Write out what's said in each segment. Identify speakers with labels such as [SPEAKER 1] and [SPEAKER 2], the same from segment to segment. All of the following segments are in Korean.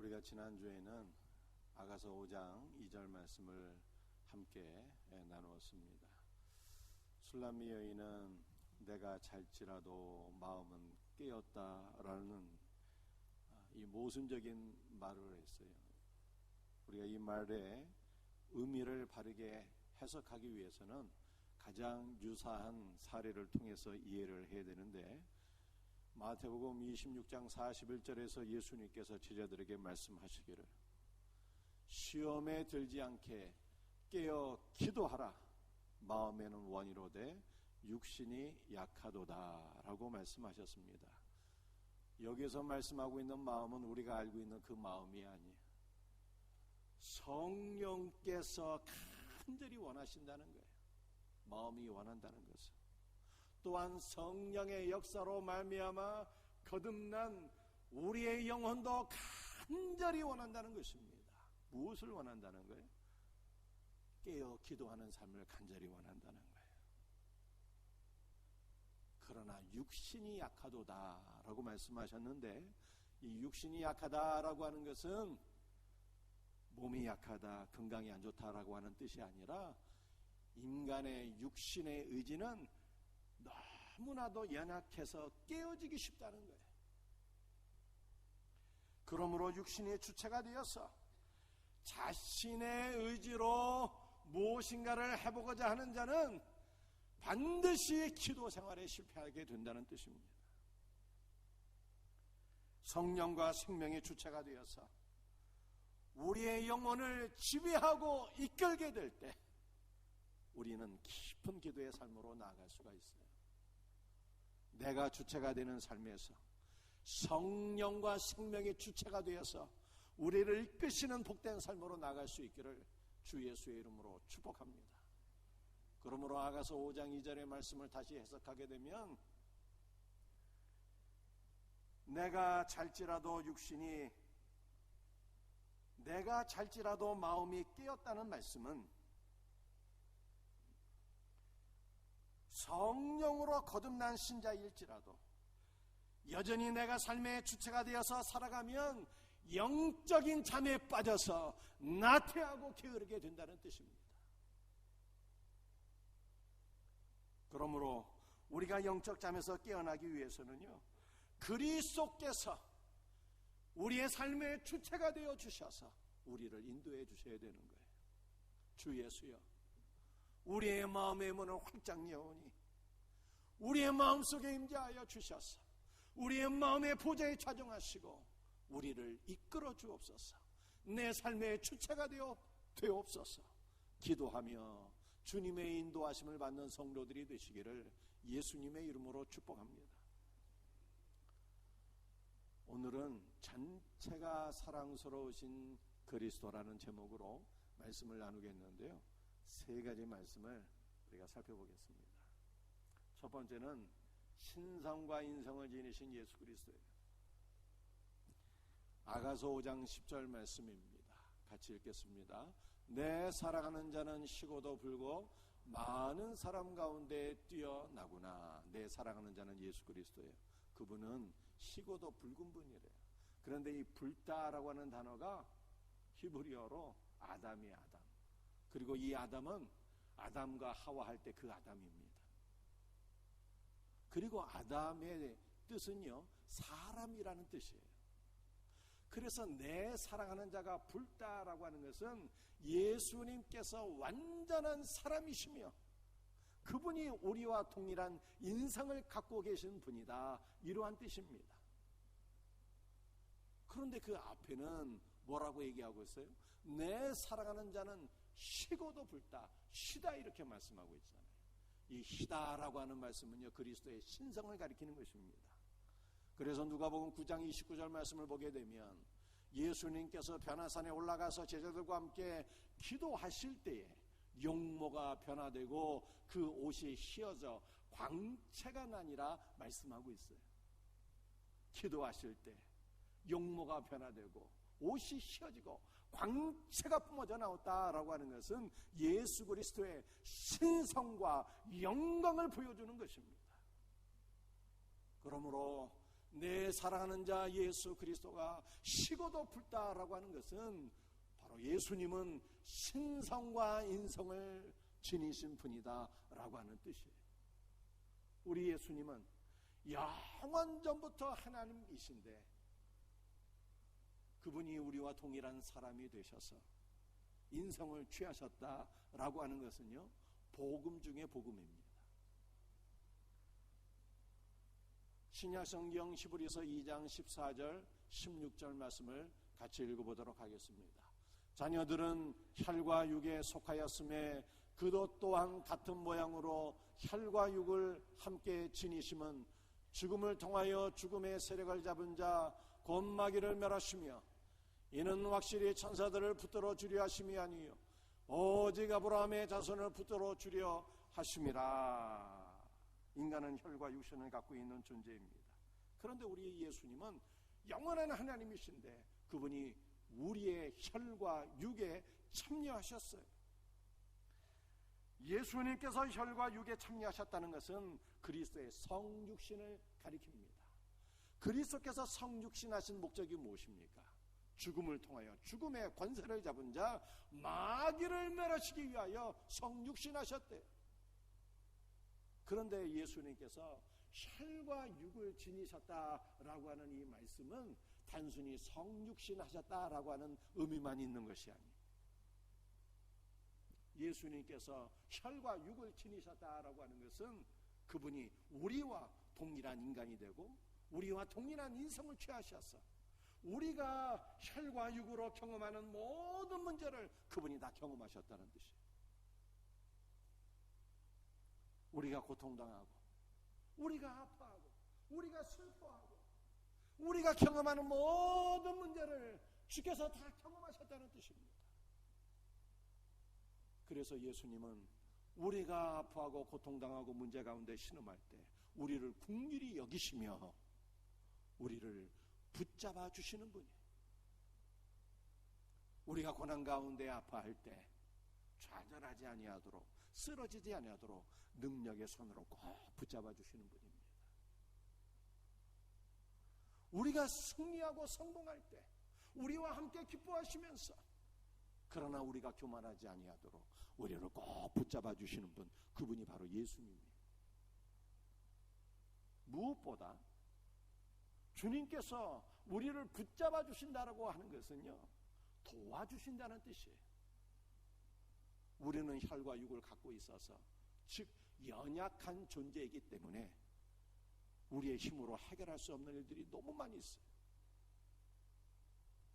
[SPEAKER 1] 우리가 지난주에는 아가서 5장 2절 말씀을 함께 나누었습니다. 술람미 여인은 내가 잘지라도 마음은 깨었다라는 이 모순적인 말을 했어요. 우리가 이 말의 의미를 바르게 해석하기 위해서는 가장 유사한 사례를 통해서 이해를 해야 되는데, 마태복음 26장 41절에서 예수님께서 제자들에게 말씀하시기를 시험에 들지 않게 깨어 기도하라. 마음에는 원이로되 육신이 약하도다 라고 말씀하셨습니다. 여기서 말씀하고 있는 마음은 우리가 알고 있는 그 마음이 아니에요. 성령께서 간절히 원하신다는 거예요. 마음이 원한다는 것은 또한 성령의 역사로 말미암아 거듭난 우리의 영혼도 간절히 원한다는 것입니다. 무엇을 원한다는 거예요? 깨어 기도하는 삶을 간절히 원한다는 거예요. 그러나 육신이 약하도다 라고 말씀하셨는데, 이 육신이 약하다라고 하는 것은 몸이 약하다, 건강이 안 좋다라고 하는 뜻이 아니라 인간의 육신의 의지는 너무나도 연약해서 깨어지기 쉽다는 거예요. 그러므로 육신의 주체가 되어서 자신의 의지로 무엇인가를 해보고자 하는 자는 반드시 기도 생활에 실패하게 된다는 뜻입니다. 성령과 생명의 주체가 되어서 우리의 영혼을 지배하고 이끌게 될 때 우리는 깊은 기도의 삶으로 나아갈 수가 있어요. 내가 주체가 되는 삶에서 성령과 생명의 주체가 되어서 우리를 이끄시는 복된 삶으로 나아갈 수 있기를 주 예수의 이름으로 축복합니다. 그러므로 아가서 5장 2절의 말씀을 다시 해석하게 되면, 내가 잘지라도 마음이 깨었다는 말씀은 성령으로 거듭난 신자일지라도 여전히 내가 삶의 주체가 되어서 살아가면 영적인 잠에 빠져서 나태하고 게으르게 된다는 뜻입니다. 그러므로 우리가 영적 잠에서 깨어나기 위해서는요, 그리스도께서 우리의 삶의 주체가 되어 주셔서 우리를 인도해 주셔야 되는 거예요. 주 예수여, 우리의 마음의 문을 활짝 여오니 우리의 마음속에 임재하여 주셔서 우리의 마음의 보좌에 좌정하시고 우리를 이끌어 주옵소서. 내 삶의 주체가 되옵소서. 기도하며 주님의 인도하심을 받는 성도들이 되시기를 예수님의 이름으로 축복합니다. 오늘은 전체가 사랑스러우신 그리스도라는 제목으로 말씀을 나누겠는데요, 세 가지 말씀을 우리가 살펴보겠습니다. 첫 번째는 신성과 인성을 지니신 예수 그리스도예요. 아가서 5장 10절 말씀입니다. 같이 읽겠습니다. 내 사랑하는 자는 쉬고도 불고 많은 사람 가운데 뛰어나구나. 내 사랑하는 자는 예수 그리스도예요. 그분은 쉬고도 붉은 분이래요. 그런데 이 붉다라고 하는 단어가 히브리어로 아담이에요. 아담. 그리고 이 아담은 아담과 하와 할 때 그 아담입니다. 그리고 아담의 뜻은요, 사람이라는 뜻이에요. 그래서 내 사랑하는 자가 붉다라고 하는 것은 예수님께서 완전한 사람이시며 그분이 우리와 동일한 인성을 갖고 계신 분이다, 이러한 뜻입니다. 그런데 그 앞에는 뭐라고 얘기하고 있어요? 내 사랑하는 자는 쉬고도 붉다, 쉬다 이렇게 말씀하고 있잖아요. 이 쉬다라고 하는 말씀은요, 그리스도의 신성을 가리키는 것입니다. 그래서 누가복음 9장 29절 말씀을 보게 되면 예수님께서 변화산에 올라가서 제자들과 함께 기도하실 때에 용모가 변화되고 그 옷이 휘어져 광채가 나니라 말씀하고 있어요. 기도하실 때 용모가 변화되고 옷이 휘어지고 광채가 뿜어져 나왔다라고 하는 것은 예수 그리스도의 신성과 영광을 보여주는 것입니다. 그러므로 내 사랑하는 자 예수 그리스도가 시고도 붉다라고 하는 것은 바로 예수님은 신성과 인성을 지니신 분이다 라고 하는 뜻이에요. 우리 예수님은 영원 전부터 하나님이신데 그분이 우리와 동일한 사람이 되셔서 인성을 취하셨다라고 하는 것은요, 복음 중의 복음입니다. 신약성경 히브리서 2장 14절 16절 말씀을 같이 읽어보도록 하겠습니다. 자녀들은 혈과 육에 속하였음에 그도 또한 같은 모양으로 혈과 육을 함께 지니심은 죽음을 통하여 죽음의 세력을 잡은 자 곧 마귀를 멸하시며 이는 확실히 천사들을 붙들어 주려 하심이 아니요 오직 아브라함의 자손을 붙들어 주려 하심이라. 인간은 혈과 육신을 갖고 있는 존재입니다. 그런데 우리 예수님은 영원한 하나님이신데 그분이 우리의 혈과 육에 참여하셨어요. 예수님께서 혈과 육에 참여하셨다는 것은 그리스도의 성육신을 가리킵니다. 그리스도께서 성육신하신 목적이 무엇입니까? 죽음을 통하여 죽음의 권세를 잡은 자 마귀를 멸하시기 위하여 성육신하셨대요. 그런데 예수님께서 혈과 육을 지니셨다라고 하는 이 말씀은 단순히 성육신하셨다라고 하는 의미만 있는 것이 아니에요. 예수님께서 혈과 육을 지니셨다라고 하는 것은 그분이 우리와 동일한 인간이 되고 우리와 동일한 인성을 취하셔서 우리가 혈과 육으로 경험하는 모든 문제를 그분이 다 경험하셨다는 뜻이에요. 우리가 고통당하고 우리가 아파하고 우리가 슬퍼하고 우리가 경험하는 모든 문제를 주께서 다 경험하셨다는 뜻입니다. 그래서 예수님은 우리가 아파하고 고통당하고 문제 가운데 신음할 때 우리를 긍휼히 여기시며 우리를 붙잡아 주시는 분이에요. 우리가 고난 가운데 아파할 때 좌절하지 아니하도록 쓰러지지 아니하도록 능력의 손으로 꼭 붙잡아 주시는 분입니다. 우리가 승리하고 성공할 때 우리와 함께 기뻐하시면서 그러나 우리가 교만하지 아니하도록 우리를 꼭 붙잡아 주시는 분, 그분이 바로 예수님이에요. 무엇보다 주님께서 우리를 붙잡아 주신다라고 하는 것은요, 도와주신다는 뜻이에요. 우리는 혈과 육을 갖고 있어서 즉 연약한 존재이기 때문에 우리의 힘으로 해결할 수 없는 일들이 너무 많이 있어요.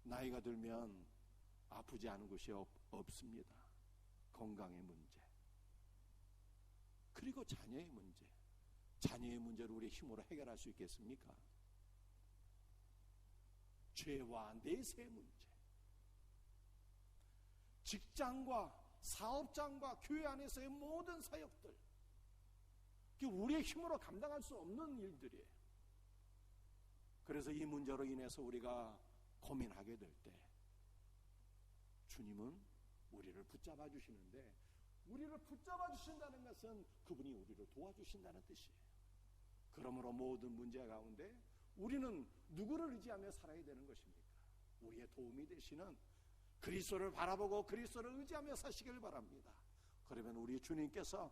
[SPEAKER 1] 나이가 들면 아프지 않은 것이 없습니다. 건강의 문제, 그리고 자녀의 문제. 자녀의 문제를 우리의 힘으로 해결할 수 있겠습니까? 죄와 내세의 문제, 직장과 사업장과 교회 안에서의 모든 사역들, 우리의 힘으로 감당할 수 없는 일들이에요. 그래서 이 문제로 인해서 우리가 고민하게 될 때 주님은 우리를 붙잡아 주시는데, 우리를 붙잡아 주신다는 것은 그분이 우리를 도와주신다는 뜻이에요. 그러므로 모든 문제 가운데 우리는 누구를 의지하며 살아야 되는 것입니까? 우리의 도움이 되시는 그리스도를 바라보고 그리스도를 의지하며 사시길 바랍니다. 그러면 우리 주님께서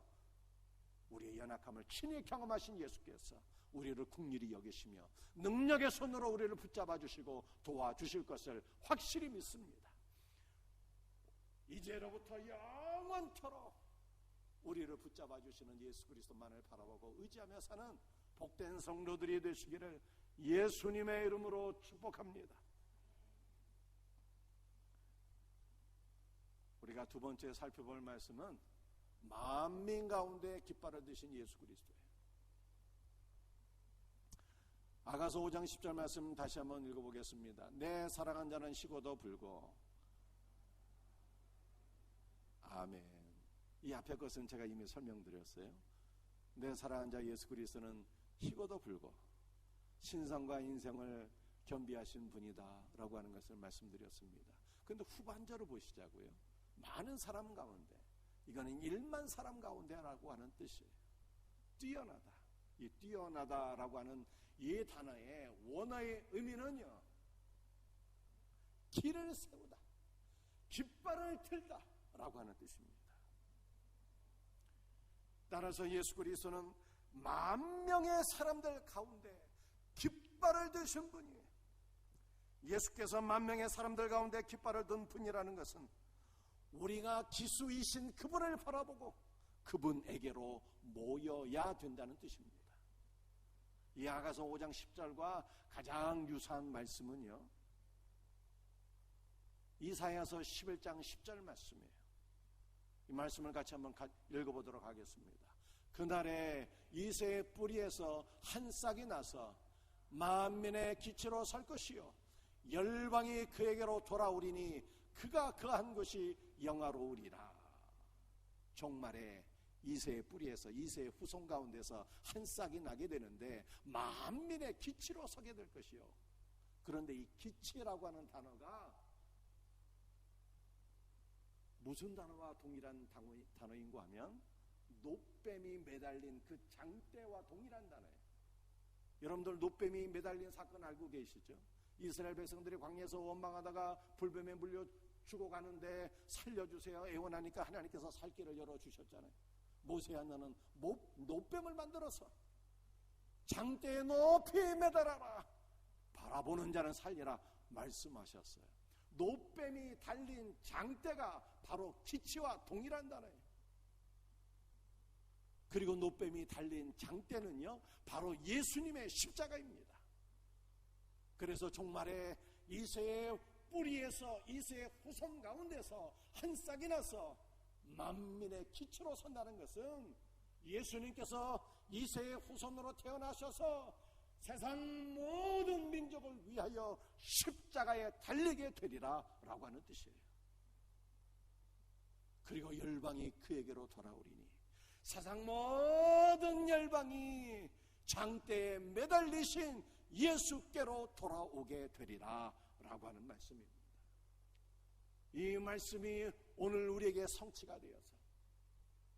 [SPEAKER 1] 우리의 연약함을 친히 경험하신 예수께서 우리를 긍휼히 여기시며 능력의 손으로 우리를 붙잡아 주시고 도와주실 것을 확실히 믿습니다. 이제로부터 영원토록 우리를 붙잡아 주시는 예수 그리스도만을 바라보고 의지하며 사는 복된 성도들이 되시기를 예수님의 이름으로 축복합니다. 우리가 두 번째 살펴볼 말씀은 만민 가운데 깃발을 드신 예수 그리스도예요. 아가서 5장 10절 말씀 다시 한번 읽어보겠습니다. 내 사랑한 자는 시고도 불고. 아멘. 이 앞에 것은 제가 이미 설명드렸어요. 내 사랑한 자 예수 그리스도는 희고도 불고 신성과 인성을 겸비하신 분이다 라고 하는 것을 말씀드렸습니다. 그런데 후반절을 보시자고요. 많은 사람 가운데, 이거는 1만 사람 가운데라고 하는 뜻이에요. 뛰어나다. 이 뛰어나다라고 하는 이 단어의 원어의 의미는요, 길을 세우다, 깃발을 들다 라고 하는 뜻입니다. 따라서 예수 그리스도는 만 명의 사람들 가운데 깃발을 드신 분이에요. 예수께서 만 명의 사람들 가운데 깃발을 든 분이라는 것은 우리가 기수이신 그분을 바라보고 그분에게로 모여야 된다는 뜻입니다. 이 아가서 5장 10절과 가장 유사한 말씀은요, 이사야서 11장 10절 말씀이에요. 이 말씀을 같이 한번 읽어보도록 하겠습니다. 그날에 이새의 뿌리에서 한 싹이 나서 만민의 기치로 설 것이요 열방이 그에게로 돌아오리니 그가 거한 것이 영화로우리라. 종말에 이새의 뿌리에서, 이새의 후손 가운데서 한 싹이 나게 되는데 만민의 기치로 서게 될 것이요. 그런데 이 기치라고 하는 단어가 무슨 단어와 동일한 단어인가 하면 놋뱀이 매달린 그 장대와 동일한 단어예요. 여러분들 놋뱀이 매달린 사건 알고 계시죠? 이스라엘 백성들이 광야에서 원망하다가 불뱀에 물려 죽어가는데 살려주세요 애원하니까 하나님께서 살 길을 열어주셨잖아요. 모세야, 너는 놋뱀을 만들어서 장대에 높이 매달아라, 바라보는 자는 살리라 말씀하셨어요. 놋뱀이 달린 장대가 바로 기치와 동일한 단어예요. 그리고 놋뱀이 달린 장대는요, 바로 예수님의 십자가입니다. 그래서 종말에 이새의 뿌리에서, 이새의 후손 가운데서 한 싹이 나서 만민의 기초로 선다는 것은 예수님께서 이새의 후손으로 태어나셔서 세상 모든 민족을 위하여 십자가에 달리게 되리라 라고 하는 뜻이에요. 그리고 열방이 그에게로 돌아오리니, 세상 모든 열방이 장대에 매달리신 예수께로 돌아오게 되리라 라고 하는 말씀입니다. 이 말씀이 오늘 우리에게 성취가 되어서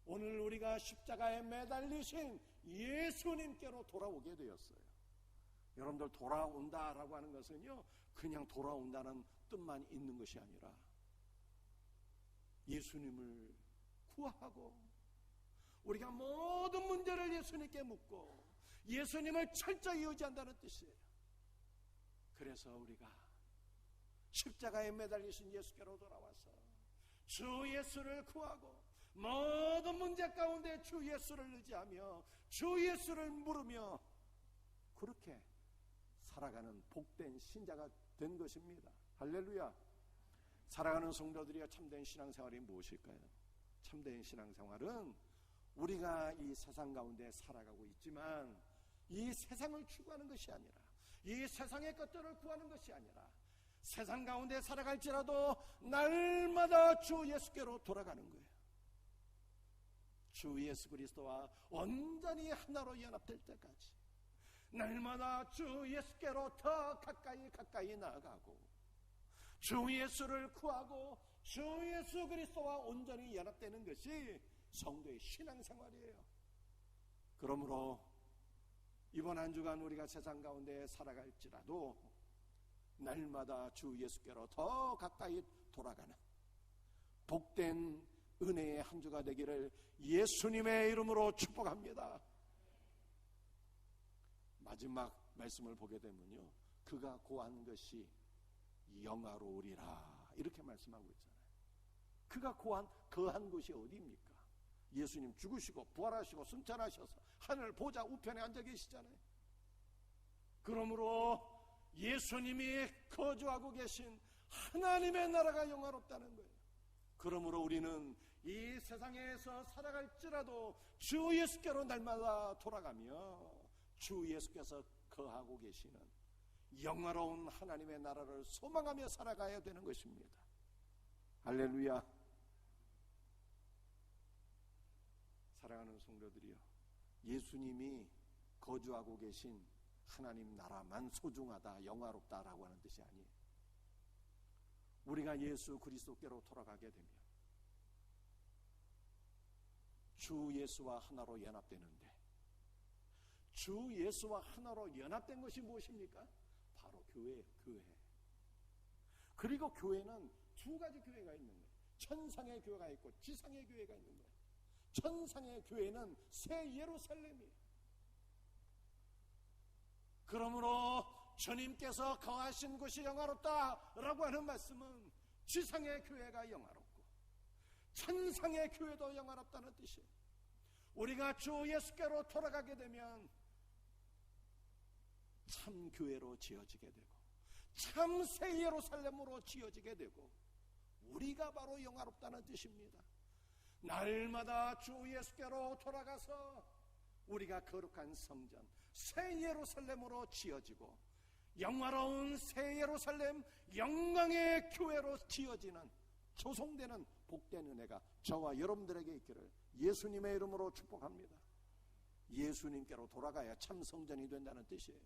[SPEAKER 1] 오늘 우리가 십자가에 매달리신 예수님께로 돌아오게 되었어요. 여러분들, 돌아온다라고 하는 것은요, 그냥 돌아온다는 뜻만 있는 것이 아니라 예수님을 구하고 우리가 모든 문제를 예수님께 묻고 예수님을 철저히 의지한다는 뜻이에요. 그래서 우리가 십자가에 매달리신 예수께로 돌아와서 주 예수를 구하고 모든 문제 가운데 주 예수를 의지하며 주 예수를 물으며 그렇게 살아가는 복된 신자가 된 것입니다. 할렐루야. 살아가는 성도들이여, 참된 신앙생활이 무엇일까요? 참된 신앙생활은 우리가 이 세상 가운데 살아가고 있지만 이 세상을 추구하는 것이 아니라, 이 세상의 것들을 구하는 것이 아니라, 세상 가운데 살아갈지라도 날마다 주 예수께로 돌아가는 거예요. 주 예수 그리스도와 온전히 하나로 연합될 때까지 날마다 주 예수께로 더 가까이 나아가고 주 예수를 구하고 주 예수 그리스도와 온전히 연합되는 것이 성도의 신앙생활이에요. 그러므로 이번 한 주간 우리가 세상 가운데 살아갈지라도 날마다 주 예수께로 더 가까이 돌아가는 복된 은혜의 한 주가 되기를 예수님의 이름으로 축복합니다. 마지막 말씀을 보게 되면요, 그가 고한 것이 영화로우리라 이렇게 말씀하고 있잖아요. 그가 거한 곳이 어디입니까? 예수님 죽으시고 부활하시고 승천하셔서 하늘 보좌 우편에 앉아 계시잖아요. 그러므로 예수님이 거주하고 계신 하나님의 나라가 영화롭다는 거예요. 그러므로 우리는 이 세상에서 살아갈지라도 주 예수께로 날마다 돌아가며 주 예수께서 거하고 계시는 영화로운 하나님의 나라를 소망하며 살아가야 되는 것입니다. 할렐루야. 사랑하는 성도들이여, 예수님이 거주하고 계신 하나님 나라만 소중하다, 영화롭다라고 하는 뜻이 아니에요. 우리가 예수 그리스도께로 돌아가게 되면 주 예수와 하나로 연합되는데 주 예수와 하나로 연합된 것이 무엇입니까? 바로 교회예요. 교회. 그리고 교회는 두 가지 교회가 있는 거예요. 천상의 교회가 있고 지상의 교회가 있는 거예요. 천상의 교회는 새 예루살렘이에요. 그러므로 주님께서 거하신 곳이 영화롭다라고 하는 말씀은 지상의 교회가 영화롭고 천상의 교회도 영화롭다는 뜻이에요. 우리가 주 예수께로 돌아가게 되면 참 교회로 지어지게 되고 참 새 예루살렘으로 지어지게 되고 우리가 바로 영화롭다는 뜻입니다. 날마다 주 예수께로 돌아가서 우리가 거룩한 성전 새 예루살렘으로 지어지고 영화로운 새 예루살렘 영광의 교회로 지어지는 조성되는 복된 은혜가 저와 여러분들에게 있기를 예수님의 이름으로 축복합니다. 예수님께로 돌아가야 참 성전이 된다는 뜻이에요.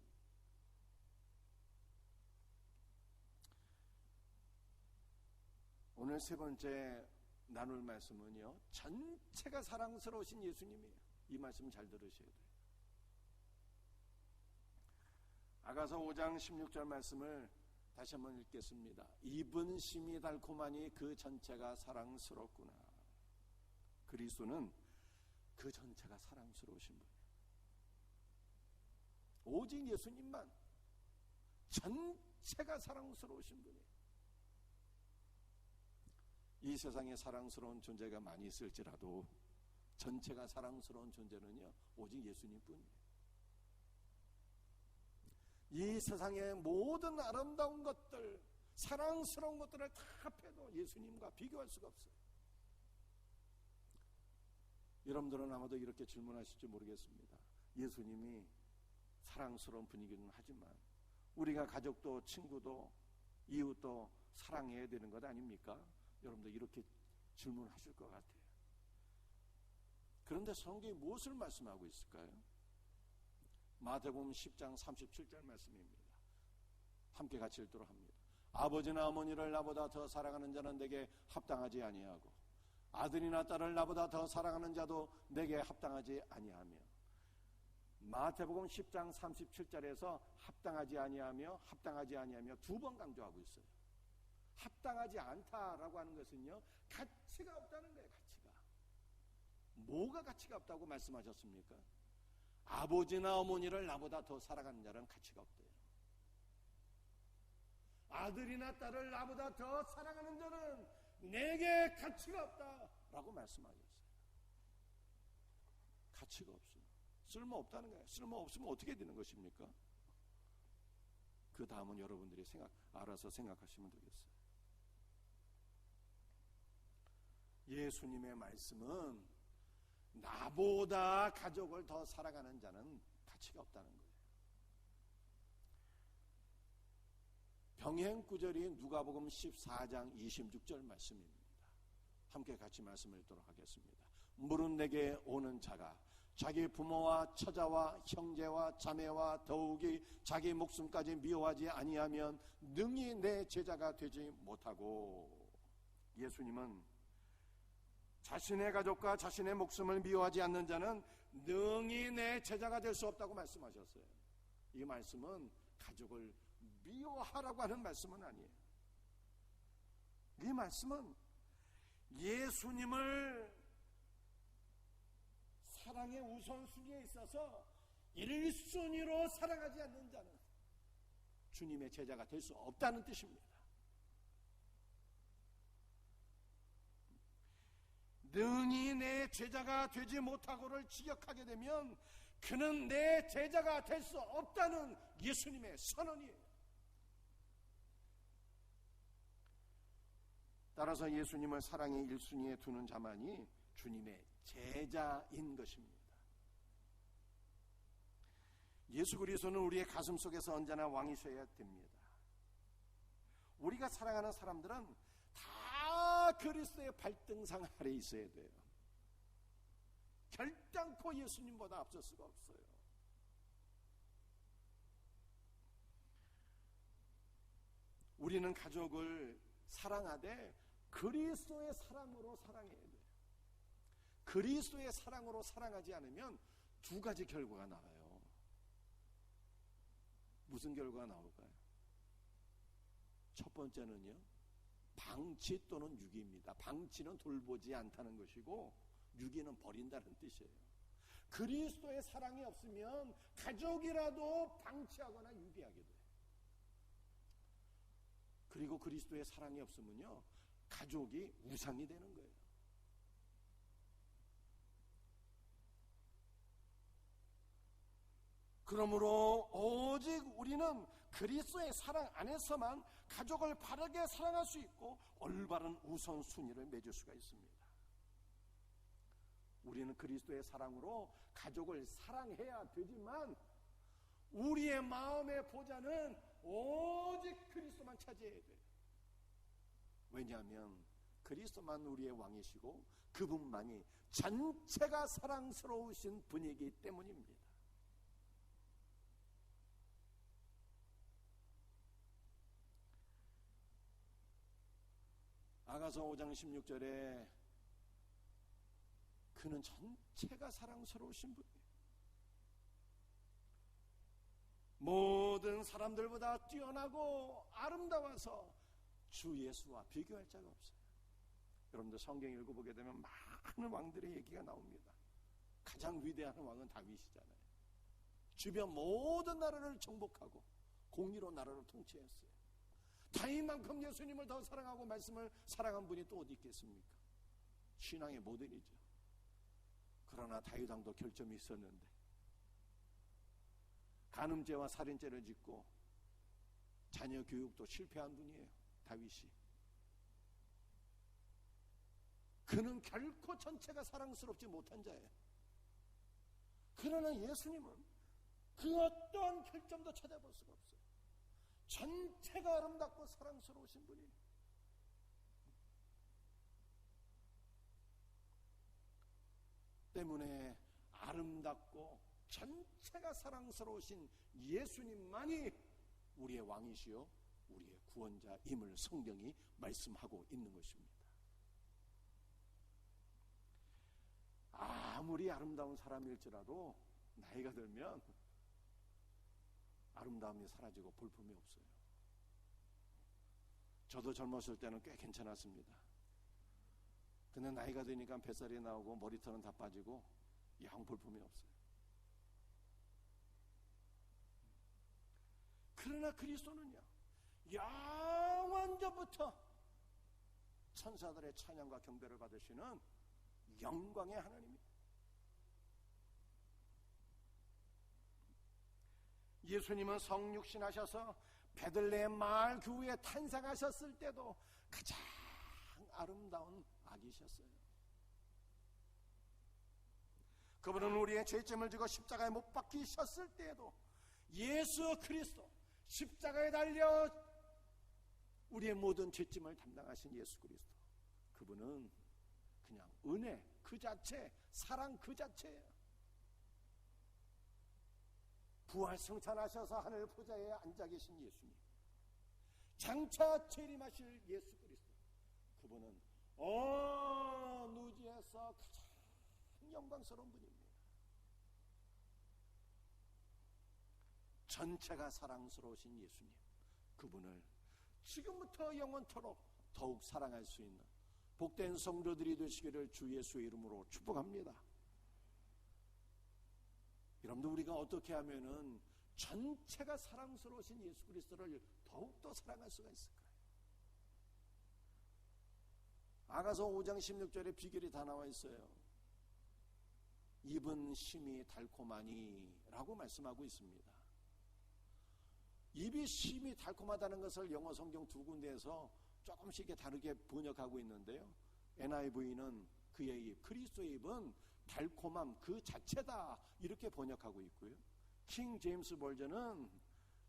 [SPEAKER 1] 오늘 세 번째 나눌 말씀은요, 전체가 사랑스러우신 예수님이에요. 이 말씀 잘 들으셔야 돼요. 아가서 5장 16절 말씀을 다시 한번 읽겠습니다. 입은 심이 달콤하니 그 전체가 사랑스럽구나. 그리스도는 그 전체가 사랑스러우신 분이에요. 오직 예수님만 전체가 사랑스러우신 분이에요. 이 세상에 사랑스러운 존재가 많이 있을지라도 전체가 사랑스러운 존재는요, 오직 예수님뿐이에요. 이 세상의 모든 아름다운 것들, 사랑스러운 것들을 다 합해도 예수님과 비교할 수가 없어요. 여러분들은 아마도 이렇게 질문하실지 모르겠습니다. 예수님이 사랑스러운 분이기는 하지만 우리가 가족도 친구도 이웃도 사랑해야 되는 것 아닙니까? 여러분들 이렇게 질문하실 것 같아요. 그런데 성경이 무엇을 말씀하고 있을까요? 마태복음 10장 37절 말씀입니다. 함께 같이 읽도록 합니다. 아버지나 어머니를 나보다 더 사랑하는 자는 내게 합당하지 아니하고 아들이나 딸을 나보다 더 사랑하는 자도 내게 합당하지 아니하며. 마태복음 10장 37절에서 합당하지 아니하며 합당하지 아니하며 두 번 강조하고 있어요. 합당하지 않다라고 하는 것은요, 가치가 없다는 거예요. 가치가. 뭐가 가치가 없다고 말씀하셨습니까? 아버지나 어머니를 나보다 더 사랑하는 자는 가치가 없대요. 아들이나 딸을 나보다 더 사랑하는 자는 내게 가치가 없다라고 말씀하셨어요. 가치가 없어요. 쓸모없다는 거예요. 쓸모없으면 어떻게 되는 것입니까? 그 다음은 여러분들이 알아서 생각하시면 되겠어요. 예수님의 말씀은 나보다 가족을 더 사랑하는 자는 가치가 없다는 거예요. 병행 구절이 누가복음 14장 26절 말씀입니다. 함께 같이 말씀을 읽도록 하겠습니다. 물은 내게 오는 자가 자기 부모와 처자와 형제와 자매와 더욱이 자기 목숨까지 미워하지 아니하면 능히 내 제자가 되지 못하고. 예수님은 자신의 가족과 자신의 목숨을 미워하지 않는 자는 능히 내 제자가 될 수 없다고 말씀하셨어요. 이 말씀은 가족을 미워하라고 하는 말씀은 아니에요. 이 말씀은 예수님을 사랑의 우선순위에 있어서 1순위로 사랑하지 않는 자는 주님의 제자가 될 수 없다는 뜻입니다. 능히 내 제자가 되지 못하고를 지적하게 되면 그는 내 제자가 될 수 없다는 예수님의 선언이에요. 따라서 예수님을 사랑의 1순위에 두는 자만이 주님의 제자인 것입니다. 예수 그리스도는 우리의 가슴 속에서 언제나 왕이셔야 됩니다. 우리가 사랑하는 사람들은 다 그리스도의 발등상 아래에 있어야 돼요. 결단코 예수님보다 앞설 수가 없어요. 우리는 가족을 사랑하되 그리스도의 사랑으로 사랑해야 돼요. 그리스도의 사랑으로 사랑하지 않으면 두 가지 결과가 나와요. 무슨 결과가 나올까요? 첫 번째는요, 방치 또는 유기입니다. 방치는 돌보지 않다는 것이고 유기는 버린다는 뜻이에요. 그리스도의 사랑이 없으면 가족이라도 방치하거나 유기하게 돼요. 그리고 그리스도의 사랑이 없으면요, 가족이 우상이 되는 거예요. 그러므로 오직 우리는 그리스도의 사랑 안에서만 가족을 바르게 사랑할 수 있고 올바른 우선순위를 맺을 수가 있습니다. 우리는 그리스도의 사랑으로 가족을 사랑해야 되지만 우리의 마음의 보좌는 오직 그리스도만 차지해야 돼요. 왜냐하면 그리스도만 우리의 왕이시고 그분만이 전체가 사랑스러우신 분이기 때문입니다. 아가서 5장 16절에 그는 전체가 사랑스러우신 분이에요. 모든 사람들보다 뛰어나고 아름다워서 주 예수와 비교할 자가 없어요. 여러분들 성경 읽어보게 되면 많은 왕들의 얘기가 나옵니다. 가장 위대한 왕은 다윗이잖아요. 주변 모든 나라를 정복하고 공의로 나라를 통치했어요. 다윗만큼 예수님을 더 사랑하고 말씀을 사랑한 분이 또 어디 있겠습니까? 신앙의 모델이죠. 그러나 다윗 왕도 결점이 있었는데 간음죄와 살인죄를 짓고 자녀 교육도 실패한 분이에요. 다윗이. 그는 결코 전체가 사랑스럽지 못한 자예요. 그러나 예수님은 그 어떠한 결점도 찾아볼 수가 없어요. 전체가 아름답고 사랑스러우신 분이에요. 때문에 아름답고 전체가 사랑스러우신 예수님만이 우리의 왕이시요 우리의 구원자임을 성경이 말씀하고 있는 것입니다. 아무리 아름다운 사람일지라도 나이가 들면 아름다움이 사라지고 볼품이 없어요. 저도 젊었을 때는 꽤 괜찮았습니다. 근데 나이가 드니까 뱃살이 나오고 머리털은 다 빠지고 영 볼품이 없어요. 그러나 그리스도는요, 영원전부터 천사들의 찬양과 경배를 받으시는 영광의 하나님입니다. 예수님은 성육신하셔서 베들레헴 마을 교회에 탄생하셨을 때도 가장 아름다운 아기셨어요. 그분은 우리의 죄짐을 지고 십자가에 못 박히셨을 때에도 예수 그리스도 십자가에 달려 우리의 모든 죄짐을 담당하신 예수 그리스도, 그분은 그냥 은혜 그 자체, 사랑 그 자체예요. 부활 승천하셔서 하늘 보좌에 앉아 계신 예수님, 장차 재림하실 예수 그리스도, 그분은 누지에서 가장 영광스러운 분입니다. 전체가 사랑스러우신 예수님, 그분을 지금부터 영원토록 더욱 사랑할 수 있는 복된 성도들이 되시기를 주 예수의 이름으로 축복합니다. 여러분들, 우리가 어떻게 하면은 전체가 사랑스러우신 예수 그리스도를 더욱더 사랑할 수가 있을까요? 아가서 5장 16절에 비결이 다 나와 있어요. 입은 심이 달콤하니 라고 말씀하고 있습니다. 입이 심이 달콤하다는 것을 영어 성경 두 군데에서 조금씩 다르게 번역하고 있는데요, NIV는 그의 입, 그리스도의 입은 달콤함 그 자체다 이렇게 번역하고 있고요, 킹 제임스 버전은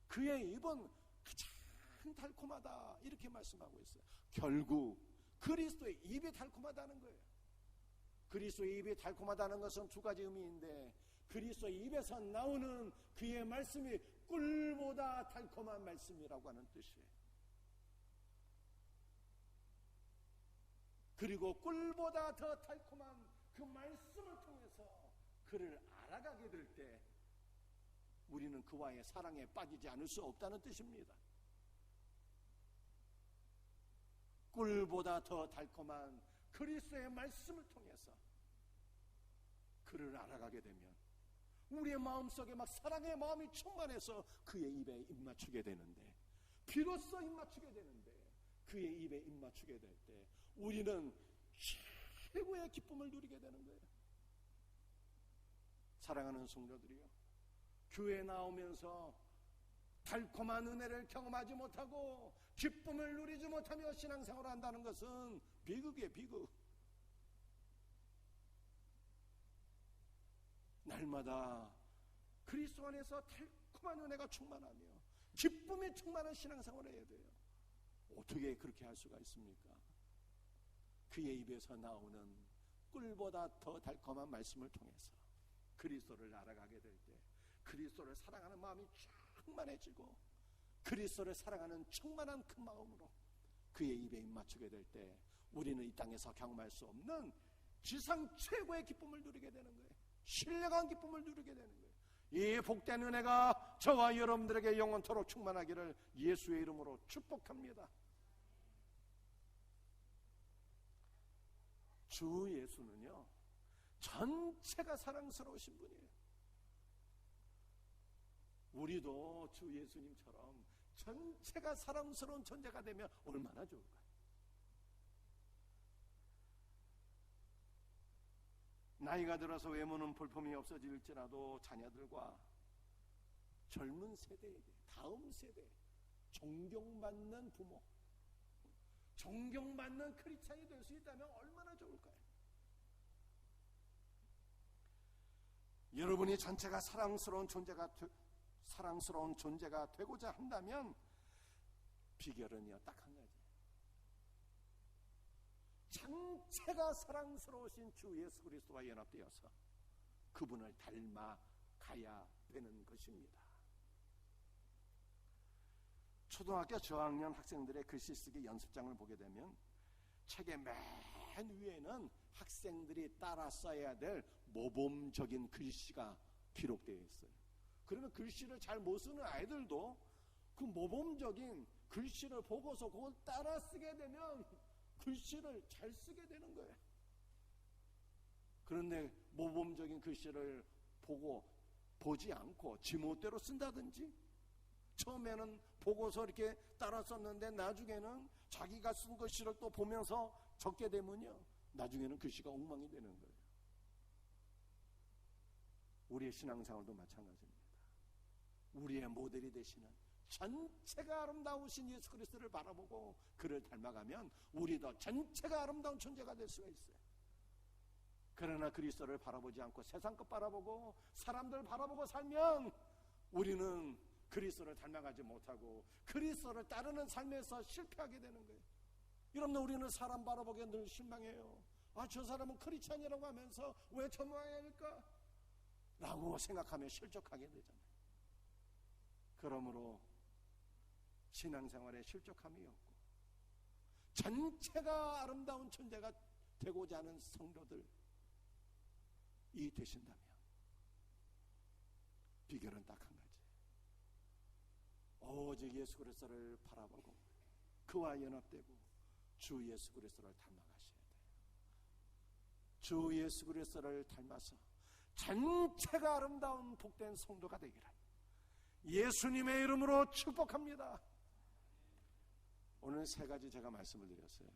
[SPEAKER 1] 그의 입은 가장 달콤하다 이렇게 말씀하고 있어요. 결국 그리스도의 입이 달콤하다는 거예요. 그리스도의 입이 달콤하다는 것은 두 가지 의미인데, 그리스도의 입에서 나오는 그의 말씀이 꿀보다 달콤한 말씀이라고 하는 뜻이에요. 그리고 꿀보다 더 달콤한 그 말씀을 통해서 그를 알아가게 될 때 우리는 그와의 사랑에 빠지지 않을 수 없다는 뜻입니다. 꿀보다 더 달콤한 그리스도의 말씀을 통해서 그를 알아가게 되면 우리의 마음속에 막 사랑의 마음이 충만해서 그의 입에 입맞추게 되는데, 비로소 입맞추게 되는데, 그의 입에 입맞추게 될 때 우리는 최고의 기쁨을 누리게 되는 거예요. 사랑하는 성도들이요, 교회에 나오면서 달콤한 은혜를 경험하지 못하고 기쁨을 누리지 못하며 신앙생활을 한다는 것은 비극이에요, 비극. 날마다 그리스도 안에서 달콤한 은혜가 충만하며 기쁨이 충만한 신앙생활을 해야 돼요. 어떻게 그렇게 할 수가 있습니까? 그의 입에서 나오는 꿀보다 더 달콤한 말씀을 통해서 그리스도를 알아가게 될 때 그리스도를 사랑하는 마음이 충만해지고 그리스도를 사랑하는 충만한 그 마음으로 그의 입에 입맞추게 될 때 우리는 이 땅에서 경험할 수 없는 지상 최고의 기쁨을 누리게 되는 거예요. 신령한 기쁨을 누리게 되는 거예요. 이 복된 은혜가 저와 여러분들에게 영원토록 충만하기를 예수의 이름으로 축복합니다. 주 예수는요, 전체가 사랑스러우신 분이에요. 우리도 주 예수님처럼 전체가 사랑스러운 존재가 되면 얼마나 좋을까요? 나이가 들어서 외모는 볼품이 없어질지라도 자녀들과 젊은 세대에게, 다음 세대, 존경받는 부모, 존경받는 크리스찬이 될 수 있다면 얼마나 좋을까요? 여러분이 전체가 사랑스러운 존재가 되고자 한다면 비결은요, 딱 한 가지. 전체가 사랑스러우신 주 예수 그리스도와 연합되어서 그분을 닮아가야 되는 것입니다. 초등학교 저학년 학생들의 글씨 쓰기 연습장을 보게 되면 책의 맨 위에는 학생들이 따라 써야 될 모범적인 글씨가 기록되어 있어요. 그러면 글씨를 잘 못 쓰는 아이들도 그 모범적인 글씨를 보고서 그걸 따라 쓰게 되면 글씨를 잘 쓰게 되는 거예요. 그런데 모범적인 글씨를 보지 않고 지멋대로 쓴다든지, 처음에는 보고서 이렇게 따라 썼는데 나중에는 자기가 쓴 글씨를 또 보면서 적게 되면요, 나중에는 글씨가 엉망이 되는 거예요. 우리의 신앙생활도 마찬가지입니다. 우리의 모델이 되시는 전체가 아름다우신 예수 그리스도를 바라보고 그를 닮아가면 우리도 전체가 아름다운 존재가 될 수가 있어요. 그러나 그리스도를 바라보지 않고 세상 것 바라보고 사람들 바라보고 살면 우리는 그리스도를 닮아가지 못하고 그리스도를 따르는 삶에서 실패하게 되는 거예요. 여러분, 우리는 사람 바라보기에 늘 실망해요. 저 사람은 크리스찬이라고 하면서 왜 저 모양일까? 라고 생각하며 실족하게 되잖아요. 그러므로 신앙생활에 실족함이 없고 전체가 아름다운 존재가 되고자 하는 성도들이 되신다면 비결은 딱 한 가지. 오직 예수 그리스도를 바라보고 그와 연합되고 주 예수 그리스도를 닮아가셔야 돼요. 주 예수 그리스도를 닮아서 전체가 아름다운 복된 성도가 되기를 예수님의 이름으로 축복합니다. 오늘 세 가지 제가 말씀을 드렸어요.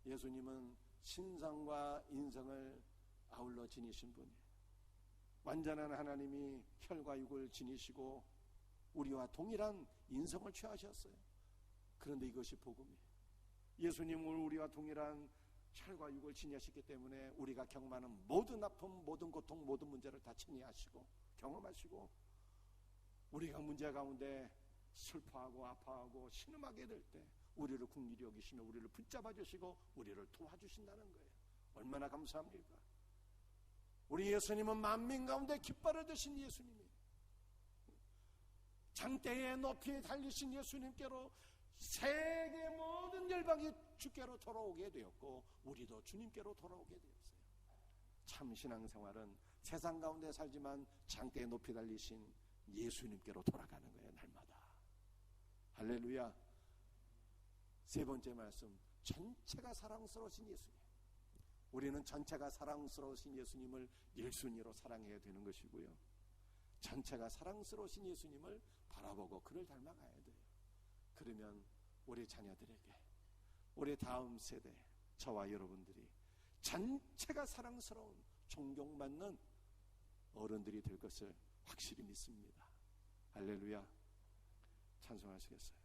[SPEAKER 1] 예수님은 신성과 인성을 아울러 지니신 분이에요. 완전한 하나님이 혈과 육을 지니시고 우리와 동일한 인성을 취하셨어요. 그런데 이것이 복음이에요. 예수님은 우리와 동일한 혈과 육을 지니셨기 때문에 우리가 경험하는 모든 아픔, 모든 고통, 모든 문제를 다 친이하시고 경험하시고 우리가 문제 가운데 슬퍼하고 아파하고 신음하게 될 때 우리를 긍휼히 여기시며 우리를 붙잡아 주시고 우리를 도와주신다는 거예요. 얼마나 감사합니까? 우리 예수님은 만민 가운데 깃발을 드신 예수님이에요. 장대의 높이 달리신 예수님께로 세계 모든 열방이 주께로 돌아오게 되었고 우리도 주님께로 돌아오게 되었어요. 참 신앙생활은 세상 가운데 살지만 창대에 높이 달리신 예수님께로 돌아가는 거예요. 날마다. 할렐루야. 세 번째 말씀, 전체가 사랑스러우신 예수님. 우리는 전체가 사랑스러우신 예수님을 1순위로 사랑해야 되는 것이고요, 전체가 사랑스러우신 예수님을 바라보고 그를 닮아가야 돼요. 그러면 우리 자녀들에게, 우리 다음 세대, 저와 여러분들이 전체가 사랑스러운 존경받는 어른들이 될 것을 확실히 믿습니다. 할렐루야. 찬송하시겠어요?